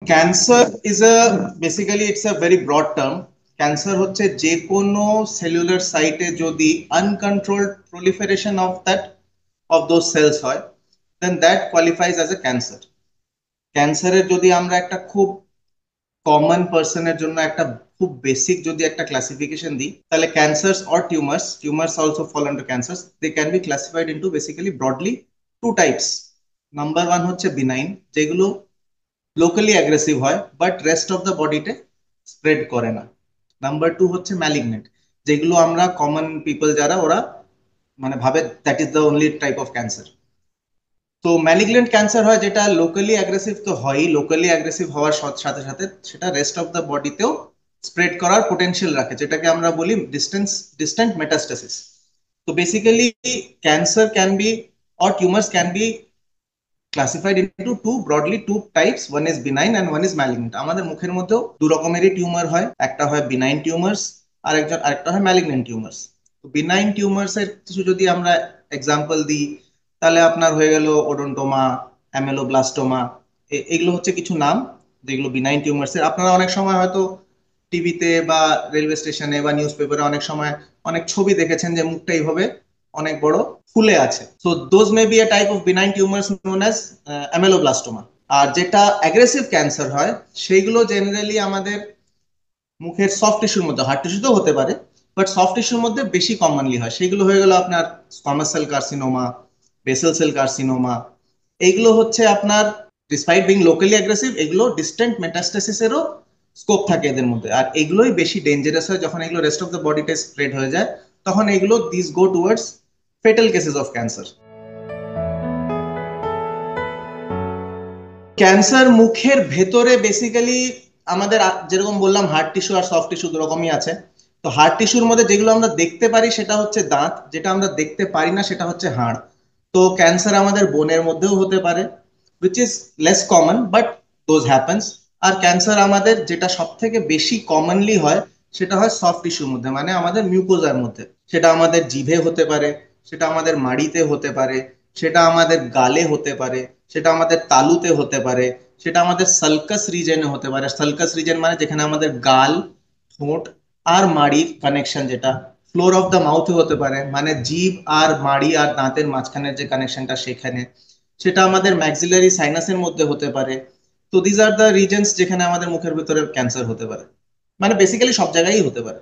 Cancer is a basically it's a very broad term. Cancer হচ্ছে যে কোনো cellular সাইটে যদি uncontrolled proliferation of those cells হয়, then that qualifies as a cancer. ক্যান্সারের যদি আমরা একটা খুব কমন পার্সনের জন্য একটা খুব বেসিক যদি একটা ক্লাসিফিকেশন দিই, তাহলে cancers or tumours also fall under cancers. They can be classified into basically broadly two types. Number one হচ্ছে বিনাইন, যেগুলো লোকালি অ্যাগ্রেসিভ হয় বাট রেস্ট অফ দ্য বডিতে স্প্রেড করে না। নাম্বার টু হচ্ছে ম্যালিগনেন্ট, যেগুলো আমরা কমন পিপল যারা ওরা মানে ভাবে that is the only type of cancer. তো ম্যালিগনেন্ট ক্যান্সার হয় যেটা লোকালি অ্যাগ্রেসিভ, তো হয়ই লোকালি অ্যাগ্রেসিভ হওয়ার সাথে সাথে সেটা রেস্ট অফ দ্য বডিতেও স্প্রেড করার পোটেনশিয়াল রাখে, যেটাকে আমরা বলি ডিস্টেন্ট মেটাস্টাসিস। তো basically cancer can be or tumors can be classified into two types. One is benign and one is malignant. আমাদের মুখের মধ্যেও দু রকমেরই টিউমার হয়, একটা হয় বিনাইন টিউমার্স আরেকটা হয় ম্যালিগনেন্ট টিউমার্স। তো বিনাইন টিউমার্স এর কিছু যদি আমরা এক্সাম্পল দিই, তাহলে আপনার হয়ে গেল ওডোনটোমা, অ্যামেলোব্লাস্টোমা। এগুলো হচ্ছে কিছু নাম যেগুলো বিনাইন টিউমার্স এর। আপনারা অনেক সময় হয়তো টিভিতে বা রেলওয়ে স্টেশনে বা নিউজ পেপারে অনেক সময় অনেক ছবি দেখেছেন যে মুখটা এইভাবে অনেক বড় ফুলে আছে। So those may be a type of benign tumours known as ameloblastoma. আর যেটা অ্যাগ্রেসিভ ক্যান্সার হয় সেইগুলো জেনারেলি আমাদের মুখের সফট টিস্যুর মধ্যে, হার্ড টিস্যুতেও হতে পারে, বাট সফট টিস্যুর মধ্যে বেশি কমনলি হয়। সেগুলো হয়ে গেল আপনার squamous cell carcinoma, Bessel cell carcinoma. এইগুলো হচ্ছে আপনার ডিসপাইট বিং লোকালি অ্যাগ্রেসিভ, এগুলো ডিস্টেন্ট মেটাস্টাসিসেরও স্কোপ থাকে এদের মধ্যে। আর এগুলোই বেশি ডেঞ্জারাস হয় যখন এগুলো রেস্ট অফ দ্য বডিতে স্প্রেড হয়ে যায়, তখন এগুলো this go towards fatal cases of cancer. Cancer মুখের ভেতরে বেসিক্যালি আমাদের যেরকম বললাম হার্ড টিস্যু আর সফট টিস্যু দুরকমই আছে। তো হার্ড টিস্যুর মধ্যে যেগুলো আমরা দেখতে পারি সেটা হচ্ছে দাঁত, যেটা আমরা দেখতে পারি না সেটা হচ্ছে হাড়। তো ক্যান্সার আমাদের বোনের মধ্যেও হতে পারে, which is less common but those happens. আর ক্যান্সার আমাদের যেটা সব থেকে বেশি কমনলি হয় সেটা হয় সফট টিস্যুর মধ্যে, মানে আমাদের মিউকোজার মধ্যে। সেটা আমাদের জিভে হতে পারে, সেটা আমাদের মাড়িতে হতে পারে, সেটা আমাদের গালে হতে পারে, সেটা আমাদের তালুতে হতে পারে, সেটা আমাদের সালকাস রিজনে হতে পারে। সালকাস রিজন মানে যেখানে আমাদের গাল, ঠোঁট আর মাড়ির কানেকশন, যেটা ফ্লোর অফ দ্য মাউথে হতে পারে, মানে জিভ আর মাড়ি আর দাঁতের মাঝখানের যে কানেকশনটা সেখানে। সেটা আমাদের ম্যাক্সিলারি সাইনাসের মধ্যে হতে পারে। তো দিজ আর দ্য রিজনস যেখানে আমাদের মুখের ভিতরে ক্যান্সার হতে পারে, মানে বেসিক্যালি সব জায়গায় হতে পারে।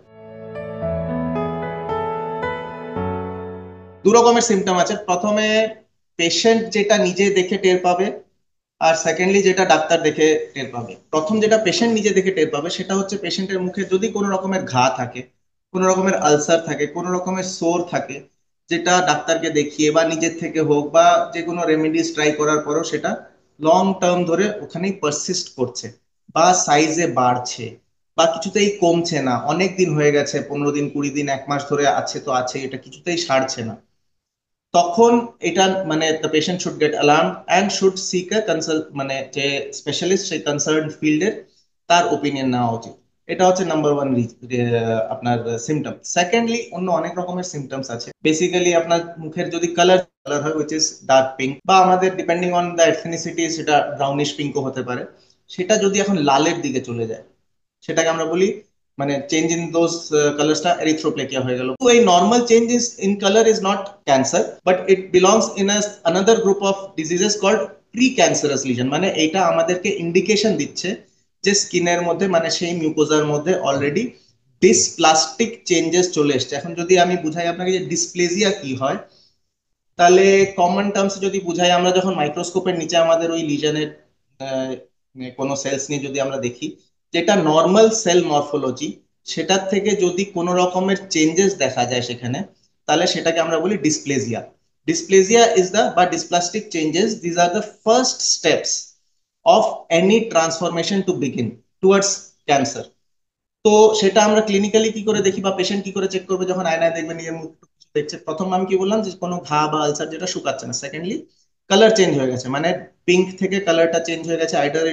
দু রকমের সিমটম আছে। প্রথমে পেশেন্ট যেটা নিজে দেখে টের পাবে, আর সেকেন্ডলি যেটা ডাক্তার দেখে টের পাবে। প্রথম যেটা পেশেন্ট নিজে দেখে টের পাবে সেটা হচ্ছে পেশেন্টের মুখে যদি কোনো রকমের ঘা থাকে, কোনো রকমের আলসার থাকে, কোনো রকমের সোর থাকে, যেটা ডাক্তারকে দেখিয়ে বা নিজের থেকে হোক বা যে কোনো রেমেডিস ট্রাই করার পরও সেটা লং টার্ম ধরে ওখানেই পারসিস্ট করছে, বা সাইজে বাড়ছে, বা কিছুতেই কমছে না, অনেক দিন হয়ে গেছে, 15 দিন, 20 দিন, 1 মাস ধরে আছে, তো আছে, এটা কিছুতেই সারছে না, তখন এটা মানে the patient should get alarm and should seek a consult, মানে যে স্পেশালিস্ট সেই কনসার্ন ফিল্ডের তার ওপিনিয়ন নেওয়া উচিত। এটা হচ্ছে নাম্বার ওয়ান আপনার সিমটম। সেকেন্ডলি অন্য অনেক রকমের সিমটমস আছে। বেসিক্যালি আপনার মুখের যদি কালার কালার হয় উইচ ইজ ডার্ক পিঙ্ক, বা আমাদের ডিপেন্ডিং অন দ্য এথনিসিটি সেটা ব্রাউনিশ পিঙ্কও হতে পারে, সেটা যদি এখন লালের দিকে চলে যায়, সেটাকে আমরা বলি মানে চেঞ্জ ইন দোজ কালার্সটা এরিথ্রোপ্লেকিয়া হয়ে গেল। তো এই normal changes in colour is not cancer, but it belongs in another group of diseases called pre cancerous lesion. মানে এটা আমাদেরকে ইন্ডিকেশন দিচ্ছে যে স্কিনের মধ্যে মানে সেই মিউকোজার মধ্যে অলরেডি ডিসপ্লাস্টিক চেঞ্জেস চলে এসছে। এখন যদি আমি বুঝাই আপনাকে যে ডিসপ্লেজিয়া কি হয়, তাহলে কমন টার্মস যদি বুঝাই, আমরা যখন মাইক্রোস্কোপের নিচে আমাদের ওই লিজনের কোনো সেলস নিয়ে যদি আমরা দেখি, যেটা নর্মাল সেল মরফোলজি, সেটার থেকে যদি কোনো রকমের চেঞ্জেস দেখা যায় সেখানে, তাহলে সেটাকে আমরা বলি ডিসপ্লেজিয়া। ডিসপ্লেজিয়া ইজ দ্য বা dysplastic changes, these are the first steps of any transformation to begin towards cancer. তো সেটা আমরা ক্লিনিক্যালি কি করে দেখি বা পেশেন্ট কি করে চেক করবে, যখন আয়নায় দেখবে নিজের মুখ টুখ কিছু দেখছে, প্রথম আমি কি বললাম যে কোনো ঘা বা আলসার যেটা শুকাচ্ছে না। সেকেন্ডলি কালার চেঞ্জ হয়ে গেছে, মানে পিঙ্ক থেকে কালারটা চেঞ্জ হয়ে গেছে, either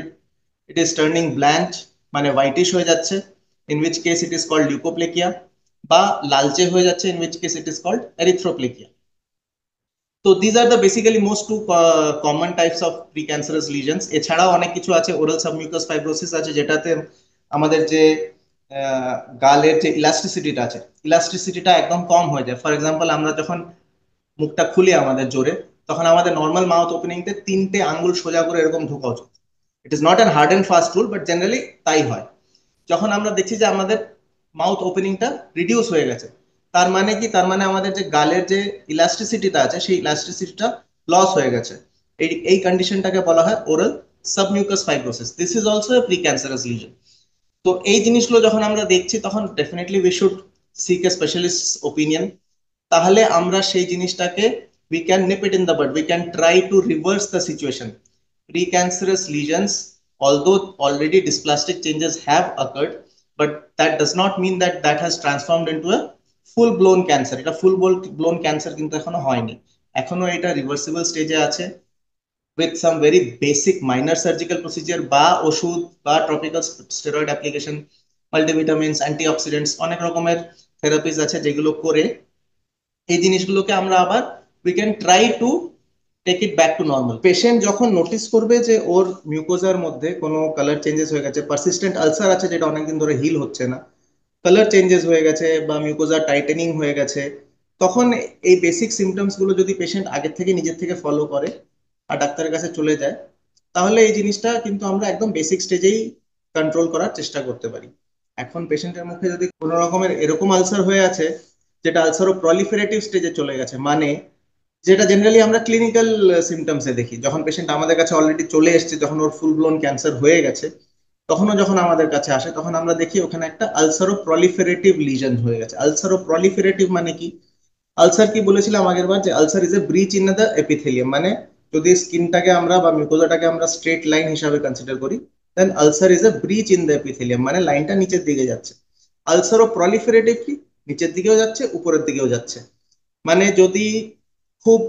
it is turning blank, মানে হোয়াইটিশ হয়ে যাচ্ছে, in which case it is called leukoplakia, বা লালচে হয়ে যাচ্ছে, in which case it is called erythroplakia. তো these are the basically most two common types of precancerous lesions. এছাড়াও অনেক কিছু আছে, ওরাল সাবমিউকাস ফাইব্রোসিস আছে, যেটাতে আমাদের যে গালের যে ইলাস্টিসিটিটা আছে, ইলাস্টিসিটিটা একদম কম হয়ে যায়। ফর এক্সাম্পল, আমরা যখন মুখটা খুলি আমাদের জোরে, তখন আমাদের নর্মাল মাউথ ওপেনিংতে তিনটে আঙ্গুল সোজা করে এরকম ঢোকা উচিত। It is not an hard and fast rule, but generally তাই হয়। যখন আমরা দেখছি যে আমাদের মাউথ ওপেনিংটা রিডিউস হয়ে গেছে, তার মানে কি? তার মানে আমাদের যে গালের যে ইলাস্টিসিটিটা আছে, সেই ইলাস্টিসিটিটা লস হয়ে গেছে। এই কন্ডিশনটাকে বলা হয় oral submucous fibrosis. This is also a pre cancerous lesion. তো এই জিনিসগুলো যখন আমরা দেখছি, তখন definitely we should seek a specialist opinion. তাহলে আমরা সেই জিনিসটাকে we can nip it in the bud, we can try to reverse the situation. Precancerous lesions, although already dysplastic changes have occurred, but that does not mean that that has transformed into a full blown cancer. এটা ফুল blown cancer কিন্তু এখনো হয়নি, এখনো এটা reversible স্টেজে আছে, with some very basic minor surgical procedure বা ওষুধ বা topical steroid application, multivitamins, antioxidants, অনেক রকমের থেরাপিস আছে, যেগুলো করে এই জিনিসগুলোকে আমরা আবার we can try to take it back to normal. Patient যখন নোটিস করবে যে ওর মিউকোজার মধ্যে কোনো কালার চেঞ্জেস হয়ে গেছে, পারসিস্টেন্ট আলসার আছে যেটা অনেকদিন ধরে হিল হচ্ছে না, কালার চেঞ্জেস হয়ে গেছে বা মিউকোজার টাইটেনিং হয়ে গেছে, তখন এই বেসিক সিমটমস গুলো যদি পেশেন্ট আগের থেকে নিজের থেকে ফলো করে আর ডাক্তারের কাছে চলে যায়, তাহলে এই জিনিসটা কিন্তু আমরা একদম বেসিক স্টেজেই কন্ট্রোল করার চেষ্টা করতে পারি। এখন পেশেন্টের মুখে যদি কোনো রকমের এরকম আলসার হয়ে আছে, যেটা আলসারও প্রলিফারেটিভ স্টেজে চলে গেছে, মানে যেটা জেনারেলি আমরা ক্লিনিক্যাল সিমটমসে দেখি, যখন পেশেন্ট আমাদের কাছে অলরেডি চলে এসেছে, যখন ওর ফুল ব্লোন ক্যান্সার হয়ে গেছে, তখনও যখন আমাদের কাছে আসে, তখন আমরা দেখি ওখানে একটা আলসারো প্রলিফারেটিভ লিজন হয়ে গেছে। আলসারো প্রলিফারেটিভ মানে কি? আলসার কি বলেছিলাম আগের বার, যে ulcer is a breach in the epithelium. মানে যদি স্কিনটাকে আমরা বা মিউকোজাটাকে আমরা স্ট্রেট লাইন হিসাবে কনসিডার করি, then ulcer is a breach in the epithelium, মানে লাইনটা নিচের দিকে যাচ্ছে। আলসারো প্রলিফারেটিভ কি? নিচের দিকেও যাচ্ছে, উপরের দিকেও যাচ্ছে। মানে যদি খুব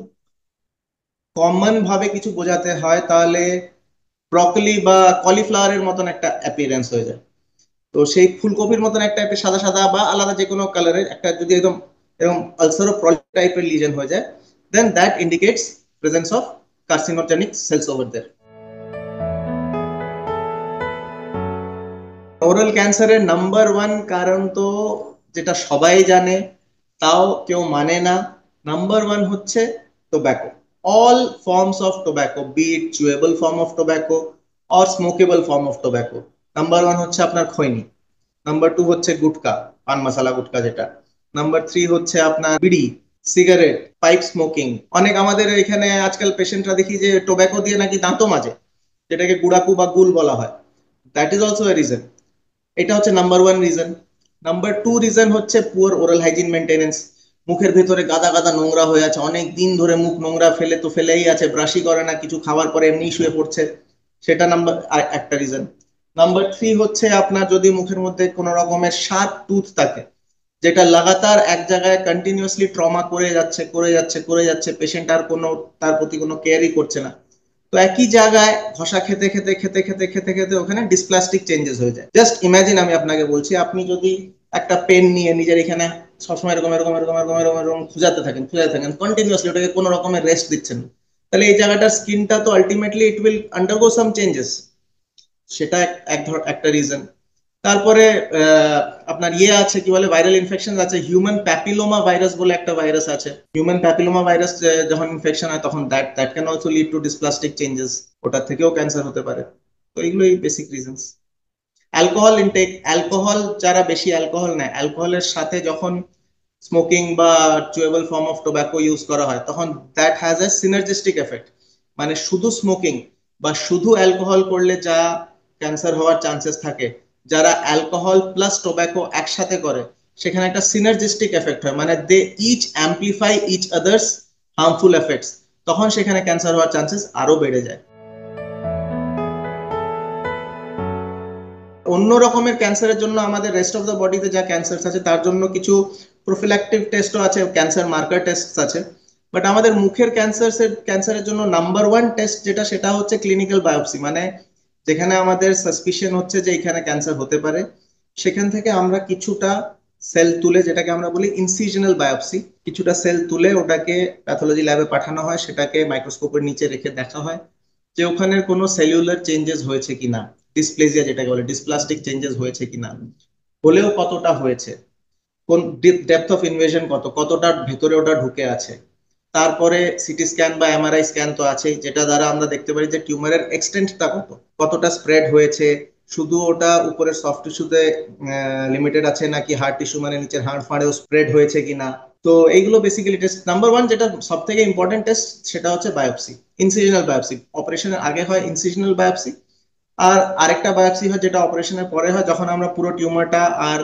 কমন ভাবে কিছু বোঝাতে হয়, তাহলে ব্রকলি বা কলিফ্লাওয়ারের মতন একটা অ্যাপিয়ারেন্স হয়ে যায়। তো সেই ফুলকপির মতন একটা একটা সাদা সাদা বা আলাদা যে কোনো কালারের একটা যদি একদম এরকম আলসারো টাইপের লিজেন হয়ে যায়, then that indicates presence of carcinogenic cells over there. Oral ক্যান্সারের নাম্বার ওয়ান কারণ তো যেটা সবাই জানে, তাও কেউ মানে না, নাম্বার ওয়ান হচ্ছে tobacco. All forms of tobacco, be it chewable form of tobacco or smokeable form of tobacco, number one হচ্ছে আপনার খৈনি। নাম্বার টু হচ্ছে গুটকা, পান মশালা গুটকা যেটা। নাম্বার থ্রি হচ্ছে আপনার বিড়ি, সিগারেট, পাইপ স্মোকিং। অনেক আমাদের এখানে আজকাল পেশেন্টরা দেখি যে টোব্যাকো দিয়ে নাকি দাঁতও মাজে, যেটাকে গুড়াকু বা গুল বলা হয়। That is also a reason. এটা হচ্ছে number one reason. Number two reason হচ্ছে পুয়ার ওরাল হাইজিন মেনটেনেন্স। মুখের ভেতরে গাদা গাদা নোংরা হয়ে আছে, অনেক দিন ধরে মুখ নোংরা ফেলে তো ফেলেই আছে, ব্রাশই করে না, কিছু খাওয়ার পরে এমনি শুয়ে পড়ছে, সেটা নাম্বার একটা রিজন। নাম্বার থ্রি হচ্ছে আপনার যদি মুখের মধ্যে কোনো রকমের শার্প টুথ থাকে, যেটা লাগাতার এক জায়গায় কন্টিনিউয়াসলি ট্রমা করে যাচ্ছে করে যাচ্ছে করে যাচ্ছে, পেশেন্ট আর কোনো তার প্রতি কোনো কেয়ারই করছে না, তো একই জায়গায় ঘষা খেতে খেতে খেতে খেতে খেতে খেতে ওখানে ডিসপ্লাস্টিক চেঞ্জেস হয়ে যায়। জাস্ট ইমাজিন, আমি আপনাকে বলছি, আপনি যদি একটা পেন নিয়ে নিজের এখানে সবসময় এরকম এরকম এরকম এরকম এরকম এরকম খুঁজাতে থাকেন কন্টিনিউয়াসলি, ওটাকে কোনো রকমের রেস্ট দিচ্ছেন না, তাহলে এই জায়গাটার স্কিনটা তো ultimately it will undergo some changes. সেটা একটা রিজন। তারপরে আপনার ইয়ে আছে, কি বলে, ভাইরাল ইনফেকশন আছে, হিউম্যান প্যাপিলোমা ভাইরাস বলে একটা ভাইরাস আছে। হিউম্যান প্যাপিলোমা ভাইরাস যখন ইনফেকশন হয়, তখন that that can also lead to dysplastic changes, ওটার থেকেও ক্যান্সার হতে পারে। তো এইগুলোই basic reasons. Alcohol intake, alcohol যারা বেশি অ্যালকোহল নেয়, অ্যালকোহলের সাথে যখন স্মোকিং বা chewable form of tobacco use করা হয়, তখন that has a synergistic effect. মানে শুধু স্মোকিং বা শুধু অ্যালকোহল করলে যা ক্যান্সার হওয়ার চান্সেস থাকে, যারা অ্যালকোহল প্লাস টোব্যাকো একসাথে করে, সেখানে একটা সিনার্জিস্টিক এফেক্ট হয়, মানে they each amplify each others harmful effects, তখন সেখানে ক্যান্সার হওয়ার চান্সেস আরো বেড়ে যায়। অন্য রকমের ক্যান্সারের জন্য আমাদের রেস্ট অফ দ্য বডিতে যা ক্যান্সার আছে, তার জন্য কিছু প্রোফিল্যাক্টিভ টেস্টও আছে, ক্যান্সার মার্কার টেস্ট আছে। বাট আমাদের মুখের ক্যান্সারের জন্য নাম্বার ওয়ান টেস্ট যেটা, সেটা হচ্ছে ক্লিনিক্যাল বায়োপসি। মানে যেখানে আমাদের সাসপিশন হচ্ছে যে এখানে ক্যান্সার হতে পারে, সেখান থেকে আমরা কিছুটা সেল তুলে, যেটাকে আমরা বলি ইনসিশনাল বায়োপসি, কিছুটা সেল তুলে ওটাকে প্যাথোলজি ল্যাবে পাঠানো হয়, সেটাকে মাইক্রোস্কোপের নিচে রেখে দেখা হয় যে ওখানে কোনো সেলুলার চেঞ্জেস হয়েছে কিনা, ডিসপ্লেজিয়া যেটাকে বলে, ডিসপ্লাস্টিক চেঞ্জেস হয়েছে কিনা, হলেও কতটা হয়েছে, কোন ডেপথ অফ ইনভেশন কতটা ভেতরে ওটা ঢুকে আছে। তারপরে সিটি স্ক্যান বা এমআরআই স্ক্যান তো আছেই, যেটা দ্বারা আমরা দেখতে পারি যে টিউমারের এক্সটেন্টটা কতটা স্প্রেড হয়েছে, শুধু ওটা উপরের সফট টিস্যুতে লিমিটেড আছে নাকি হার্ড টিস্যু মানে নিচের হাড় ফাড়েও স্প্রেড হয়েছে কিনা। তো এইগুলো বেসিক্যালি টেস্ট। নাম্বার ওয়ান যেটা সব থেকে ইম্পর্টেন্ট টেস্ট সেটা হচ্ছে বায়োপসি, ইনসিশনাল বায়োপসি। অপারেশনের আগে হয় ইনসিশনাল বায়োপসি, আর আরেকটা বায়োপসি হয় যেটা অপারেশনের পরে হয়, যখন আমরা পুরো টিউমারটা আর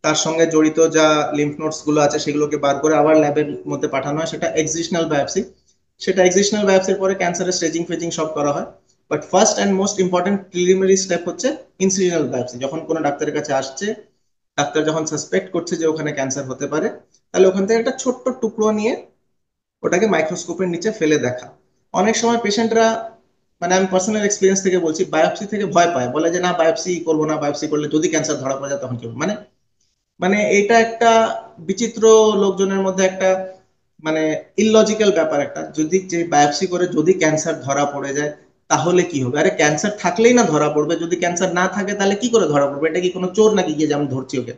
তার সঙ্গে জড়িত যা লিম্ফ নোডস গুলো আছে সেগুলোকে বার করে আবার ল্যাবের মধ্যে পাঠানো হয়, সেটা এক্সিশনাল বায়োপসি। সেটা এক্সিশনাল বায়োপসির পরে ক্যান্সারের স্টেজিং ফেজিং সব করা হয়। But first and most important preliminary step হচ্ছে ইনসিশনাল বায়োপসি। যখন কোনো ডাক্তারের কাছে আসছে, ডাক্তার যখন সাসপেক্ট করছে যে ওখানে ক্যান্সার হতে পারে, তাহলে ওখান থেকে একটা ছোট্ট টুকরো নিয়ে ওটাকে মাইক্রোস্কোপের নিচে ফেলে দেখা। অনেক সময় পেশেন্টরা, মানে আমি পার্সোনাল এক্সপিরিয়েন্স থেকে বলছি, বায়োপসি থেকে ভয় পায়, বলে যে না বায়োপসি করবো না, বায়োপসি করলে যদি ক্যান্সার ধরা পড়ে যায় তখন কি হবে? মানে মানে এটা একটা বিচিত্র লোকজনের মধ্যে একটা মানে ইললজিক্যাল ব্যাপার একটা, যদি যে বায়োপসি করে যদি ক্যান্সার ধরা পড়ে যায় তাহলে কি হবে? আরে ক্যান্সার থাকলেই না ধরা পড়বে, যদি ক্যান্সার না থাকে তাহলে কি করে ধরা পড়বে? এটা কি কোনো চোর নাকি গিয়ে যেমন ধরছি ওকে?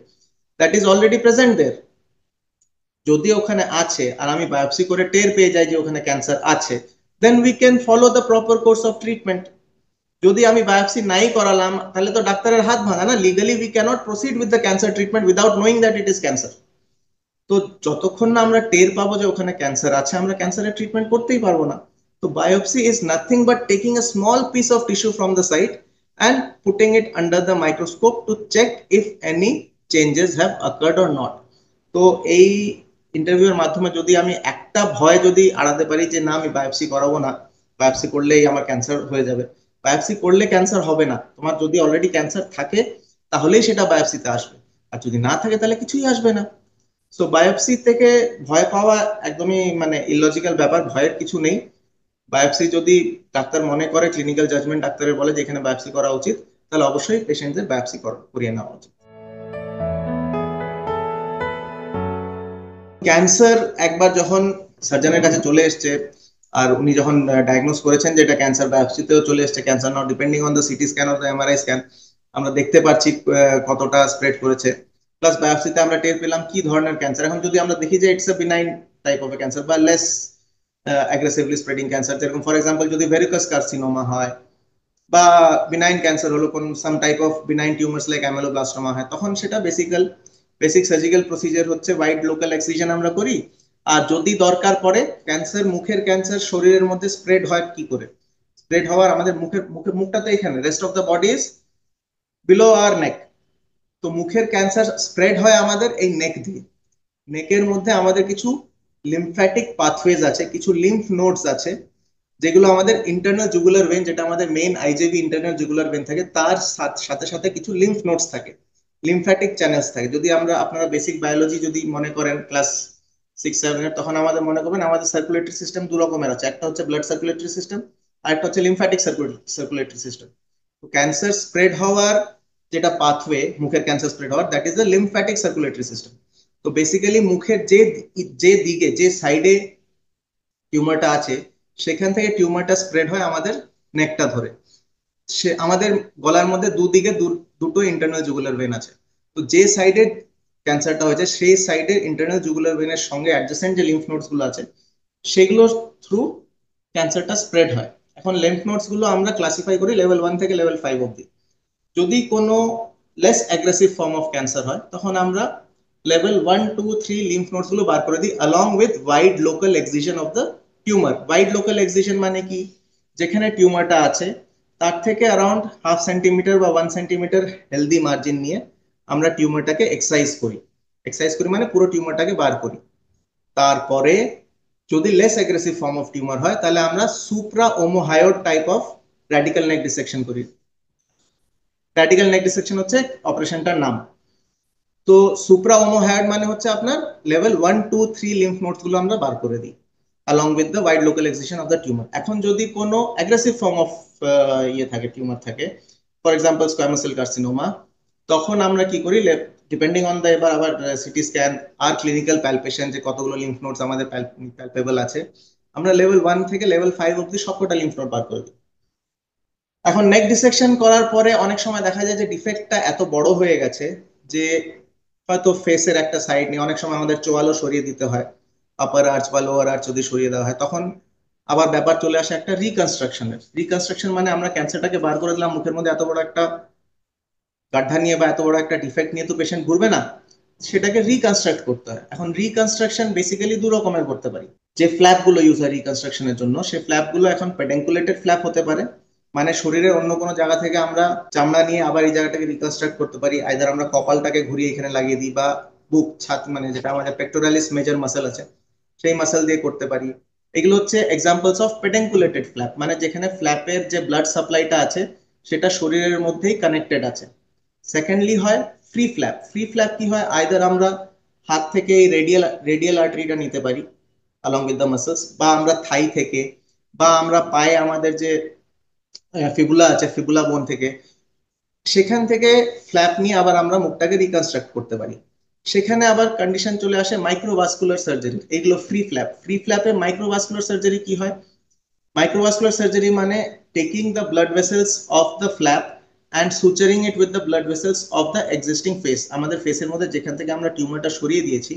দ্যাট ইজ অলরেডি প্রেজেন্ট দেয়ার। যদি ওখানে আছে আর আমি বায়োপসি করে টের পেয়ে যাই যে ওখানে ক্যান্সার আছে, then we can follow the proper course of treatment. যদি আমি বায়োপসি নাই করালাম তাহলে তো ডাক্তারের হাত ভাঙা না, legally we cannot proceed with the cancer treatment without knowing that it is cancer. তো যতক্ষণ না আমরা টের পাবো যে ওখানে ক্যান্সার আছে, আমরা ক্যান্সারের ট্রিটমেন্ট করতেই পারবো না। তো biopsy is nothing but taking a small piece of tissue from the site and putting it under the microscope to check if any changes have occurred or not. তো এই ইন্টারভিউর মাধ্যমে যদি আমি একটা ভয় যদি আড়াতে পারি যে না আমি বায়োপসি করাবো না, বায়োপসি করলেই আমার ক্যান্সার হয়ে যাবে, বায়োপসি করলে ক্যান্সার হবে না। তোমার যদি অলরেডি ক্যান্সার থাকে তাহলেই সেটা বায়োপসিতে আসবে, আর যদি না থাকে তাহলে কিছুই আসবে না। সো বায়োপসি থেকে ভয় পাওয়া একদমই মানে ইলজিক্যাল ব্যাপার, ভয়ের কিছু নেই। বায়োপসি যদি ডাক্তার মনে করে, ক্লিনিক্যাল জাজমেন্ট ডাক্তারের বলে যে এখানে বায়োপসি করা উচিত, তাহলে অবশ্যই পেশেন্টদের বায়োপসি করিয়ে নেওয়া উচিত। ক্যান্সার একবার যখন সার্জনের কাছে চলে এসছে আর উনি যখন ডায়াগনোস করেছেন যে এটা ক্যান্সার, বায়োপসিতেও চলে এসছে cancer, now depending on the CT scan of the MRI scan আমরা দেখতে পাচ্ছি কতটা স্প্রেড করেছে। প্লাস বায়োপসিতে আমরা টের পেলাম কি ধরনের ক্যান্সার। এখন যদি আমরা দেখি যে it's a benign type of cancer বা লেস অ্যাগ্রেসিভলি স্প্রেডিং ক্যান্সার, যেরকম ফর এক্সাম্পল যদি ভেরিকাস কার্সিনোমা হয় বা বিনাইন ক্যান্সার হলো কোন some type of benign tumours like ameloblastoma হয়, তখন সেটা বেসিক সার্জিক্যাল প্রসিজার হচ্ছে ওয়াইড লোকাল এক্সিশন আমরা করি। আর যদি দরকার পড়ে ক্যান্সার, মুখের ক্যান্সার শরীরের মধ্যে স্প্রেড হয় কি করে? স্প্রেড হওয়ার আমাদের মুখটা তো এখানে, rest of the body is below our neck. তো মুখের ক্যান্সার স্প্রেড হয় আমাদের এই নেক দিয়ে। নেকের মধ্যে আমাদের কিছু লিম্ফ্যাটিক পাথওয়েজ আছে, কিছু লিম্ফ নোডস আছে, যেগুলো আমাদের ইন্টারনাল জুগুলার ভেন, যেটা আমাদের মেইন আইজেভি ইন্টারনাল জুগুলার ভেন থাকে, তার সাথে সাথে কিছু লিম্ফ নোডস থাকে, লিম্ফ্যাটিক চ্যানেলস থাকে। যদি আমরা, আপনারা বেসিক বায়োলজি যদি মনে করেন ক্লাস 6-7 তখন আমাদের মনে করবেন আমাদের সার্কুলেটরি সিস্টেম দু রকমের আছে, একটা হচ্ছে ব্লাড সার্কুলেটরি সিস্টেম আর একটা হচ্ছে লিম্ফ্যাটিক সার্কুলেটরি সিস্টেম। তো ক্যান্সার স্প্রেড হওয়ার যেটা পাথওয়ে, মুখের ক্যান্সার স্প্রেড হওয়ার, that is the lymphatic circulatory system. তো বেসিক্যালি মুখের যে যে দিকে, যে সাইডে টিউমারটা আছে, সেখান থেকে টিউমারটা স্প্রেড হয় আমাদের নেকটা ধরে। সে আমাদের গলার মধ্যে দুদিকে দুটো ইন্টারনাল জুগুলার ভেন আছে। তো যে সাইডে ক্যান্সারটা হয়েছে সেই সাইডে ইন্টারনাল জুগুলার ভেনের সঙ্গে অ্যাডজেসেন্ট যে লিম্ফ নোডস গুলো আছে সেগুলো থ্রু ক্যান্সারটা স্প্রেড হয়। এখন লিম্ফ নোডস গুলো আমরা ক্লাসিফাই করি লেভেল 1 থেকে লেভেল 5 অব্দি। যদি কোনো less aggressive form of cancer হয় তখন আমরা লেভেল 1, 2, 3 লিম্ফ নোডস গুলো বার করে দিই along with wide local excision of the tumor। Wide local excision মানে কি? যেখানে টিউমারটা আছে তার থেকে অ্যারাউন্ড 0.5 সেন্টিমিটার বা 1 সেন্টিমিটার হেলদি মার্জিন নিয়ে আমরা টিউমারটাকে এক্সাইজ করি মানে পুরো টিউমারটাকে বার করি। তারপরে যদি less aggressive form of tumour হয় তাহলে আমরা supra omohyoid type of radical neck dissection করি। র্যাডিক্যাল নেক ডিসেকশন হচ্ছে অপারেশনটার নাম। তো সুপ্রা ওমোহায়োড মানে হচ্ছে আপনার লেভেল 1, 2, 3 লিম্ফ নোডস গুলো আমরা বার করে দিই along with the wide local excision of the tumor। এখন যদি কোনো অ্যাগ্রেসিভ ফর্ম অফ ইয়ে থাকে, টিউমার থাকে, for example squamous cell carcinoma, তখন আমরা কি করি, ডিপেন্ডিং অন দ্য এবার আবার সিটি স্ক্যান আর ক্লিনিক্যাল প্যালপেশন, যে কতগুলো লিম্ফ নোডস আমাদের প্যালপেবল আছে, আমরা লেভেল 1 থেকে লেভেল 5 অব্দি সবকটা লিম্ফ নোড বার করে দিই। এখন নেক ডিসেকশন করার পরে অনেক সময় দেখা যায় যে ডিফেক্টটা এত বড় হয়ে গেছে যে হয়তো ফেসের একটা সাইড নিয়ে, অনেক সময় আমাদের চোয়ালও সরিয়ে দিতে হয়, আপার আর্চ বা লোয়ার আর্চ যদি সরিয়ে দেওয়া হয়, তখন আবার ব্যাপার চলে আসে একটা রিকনস্ট্রাকশনের। রিকনস্ট্রাকশন মানে আমরা ক্যান্সারটাকে বার করে দিলাম, মুখের মধ্যে এত বড় একটা গাড্ডা নিয়ে বা এত বড় একটা ডিফেক্ট নিয়ে তো পেশেন্ট ঘুরবে না, সেটাকে রিকনস্ট্রাক্ট করতে হয়। এখন রিকনস্ট্রাকশন বেসিক্যালি দু রকমের করতে পারি। যে ফ্ল্যাপ গুলো ইউজ হয় রিকনস্ট্রাকশনের জন্য, সেই ফ্ল্যাপ গুলো এখন পেডেন্কুলেটেড ফ্ল্যাপ হতে পারে, মানে শরীরের অন্য কোনো জায়গা থেকে আমরা চামড়া নিয়ে আবার এই জায়গাটাকে রিকনস্ট্রাক্ট করতে পারি। আইদার আমরা কপালটাকে ঘুরিয়ে এখানে লাগিয়ে দিই, বা বুক ছাত মানে যেটা আমাদের পেক্টোরালিস মেজর মাসেল আছে সেই মাসেল দিয়ে করতে পারি। এগুলো হচ্ছে এক্সাম্পলস অফ পেডেন্কুলেটেড ফ্ল্যাপ, মানে যেখানে ফ্ল্যাপের যে ব্লাড সাপ্লাইটা আছে সেটা শরীরের মধ্যেই কানেক্টেড আছে। সেকেন্ডলি হয় ফ্রি ফ্ল্যাপ। ফ্রি ফ্ল্যাপ কি হয়, আইদার আমরা হাত থেকে এই রেডিয়াল রেডিয়াল আর্টারিটা নিতে পারি along with the muscles, বা আমরা থাই থেকে, বা আমরা পায়ে আমাদের যে ফিবুলা আছে ফিবুলা বোন থেকে, সেখান থেকে ফ্ল্যাপ নিয়ে আবার আমরা মুখটাকে রিকনস্ট্রাক্ট করতে পারি। সেখানে আবার কন্ডিশন চলে আসে মাইক্রোভাস্কুলার সার্জারি। এগুলো ফ্রি ফ্ল্যাপ। ফ্রি ফ্ল্যাপে মাইক্রোভাস্কুলার সার্জারি কি হয়, মাইক্রোভাস্কুলার সার্জারি মানে taking the blood vessels of the flap and suturing it with the blood vessels of the existing face. আমাদের ফেসের মধ্যে যেখান থেকে আমরা টিউমারটা সরিয়ে দিয়েছি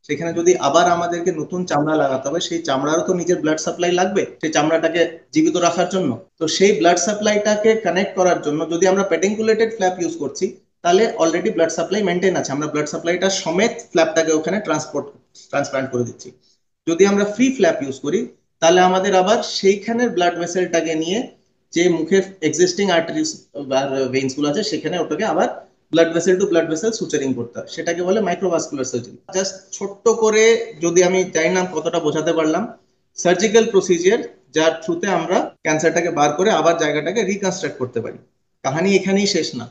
সেখানে যদি আবার আমাদেরকে নতুন চামড়া লাগাতে হবে, সেই চামড়ারও তো নিজের ব্লাড সাপ্লাই লাগবে সেই চামড়াটাকে জীবিত রাখার জন্য। তো সেই ব্লাড সাপ্লাইটাকে কানেক্ট করার জন্য যদি আমরা পেডিকুলেটেড ফ্ল্যাপ ইউজ করছি, তাহলে অলরেডি ব্লাড সাপ্লাই মেনটেন আছে, আমরা ব্লাড সাপ্লাইটা সমেত ফ্ল্যাপটাকে ওখানে ট্রান্সপ্লান্ট করে দিচ্ছি। যদি আমরা ফ্রি ফ্ল্যাপ ইউজ করি, তাহলে আমাদের আবার সেইখানের ব্লাড ভেসেলটাকে নিয়ে যে মুখের এক্সিস্টিং আর্টারিস বা ভেইনস গুলো আছে সেখানে ওটাকে আবার blood vessel to blood vessel suturing করতে হয়, সেটাকে বলে মাইক্রোভাস্কুলার সার্জারি। জাস্ট ছোট্ট করে, যদি আমি জানি না কতটা বোঝাতে পারলাম, সার্জিক্যাল প্রসিজিয়ার যার থ্রুতে আমরা ক্যান্সারটাকে বার করে আবার জায়গাটাকে রিকনস্ট্রাক্ট করতে পারি। কাহানি এখানেই শেষ না।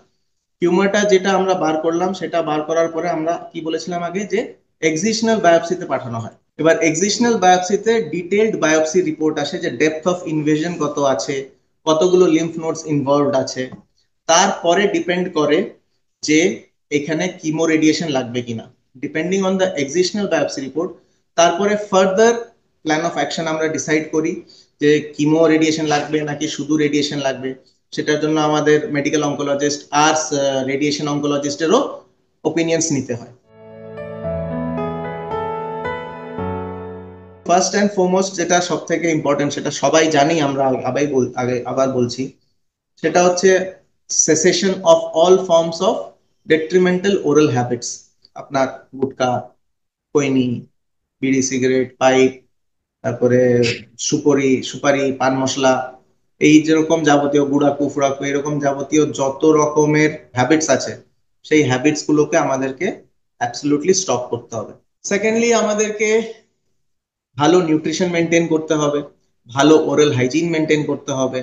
টিউমারটা যেটা আমরা বার করলাম সেটা বার করার পরে আমরা কি বলেছিলাম আগে, যে এক্সিশনাল বায়োপসিতে পাঠানো হয়। এবার এক্সিশনাল বায়োপসিতে ডিটেইলড বায়োপসি রিপোর্ট আসে, যে ডেপথ অফ ইনভেশন কত আছে, কতগুলো লিম্ফ নোডস ইনভলভড আছে। তারপরে ডিপেন্ড করে যে এখানে কিমো রেডিয়েশন লাগবে কিনা, depending on the excisional biopsy report. তারপরে ফার্দার প্ল্যান অফ অ্যাকশন আমরা ডিসাইড করি যে কিমো রেডিয়েশন লাগবে নাকি শুধু রেডিয়েশন লাগবে। সেটার জন্য আমাদের মেডিকেল অঙ্কোলজিস্ট আর রেডিয়েশন অঙ্কোলজিস্টেরও ওপিনিয়ন্স নিতে হয়। ফার্স্ট অ্যান্ড ফরমোস্ট যেটা সব থেকে ইম্পর্টেন্ট, সেটা সবাই জানি, আমরা আগে আবার বলছি, সেটা হচ্ছে cessation of all forms of detrimental oral habits. আপনার গুটকা, খৈনি, বিড়ি, সিগারেট, পাইপ, তারপরে সুপারি সুপারি, পান মশলা, এই যেরকম যাবতীয় গুড়াকু ফুড়াকু এরকম যাবতীয় যত রকমের হ্যাবিটস আছে, সেই হ্যাবিটস গুলোকে আমাদেরকে অ্যাবসলিউটলি স্টপ করতে হবে। সেকেন্ডলি আমাদেরকে ভালো নিউট্রিশন মেনটেন করতে হবে, ভালো ওরাল হাইজিন মেনটেন করতে হবে।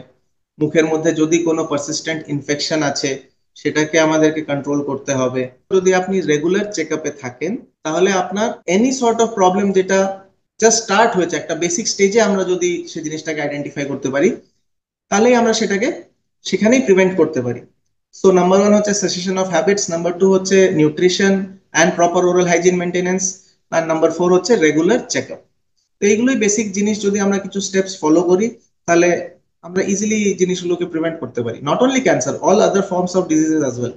মুখের মধ্যে যদি কোনো পারসিস্টেন্ট ইনফেকশন আছে সেটাকে আমাদেরকে কন্ট্রোল করতে হবে। যদি আপনি রেগুলার চেক আপে থাকেন, তাহলে আপনার এনি সর্ট অফ প্রবলেম যেটা জাস্ট স্টার্ট হয়েছে একটা বেসিক স্টেজে, আমরা যদি সেই জিনিসটাকে আইডেন্টিফাই করতে পারি, তাহলেই আমরা সেটাকে সেখানেই প্রিভেন্ট করতে পারি। সো নাম্বার 1 হচ্ছে সেসেশন অফ হ্যাবিটস, নাম্বার 2 হচ্ছে nutrition and proper oral hygiene maintenance, আর নাম্বার 4 হচ্ছে রেগুলার চেক আপ। তো এইগুলোই বেসিক জিনিস, যদি আমরা কিছু স্টেপস ফলো করি তাহলে আমরা ইজিলি জিনিসগুলোকে প্রিভেন্ট করতে পারি, not only cancer, all other forms of diseases as well.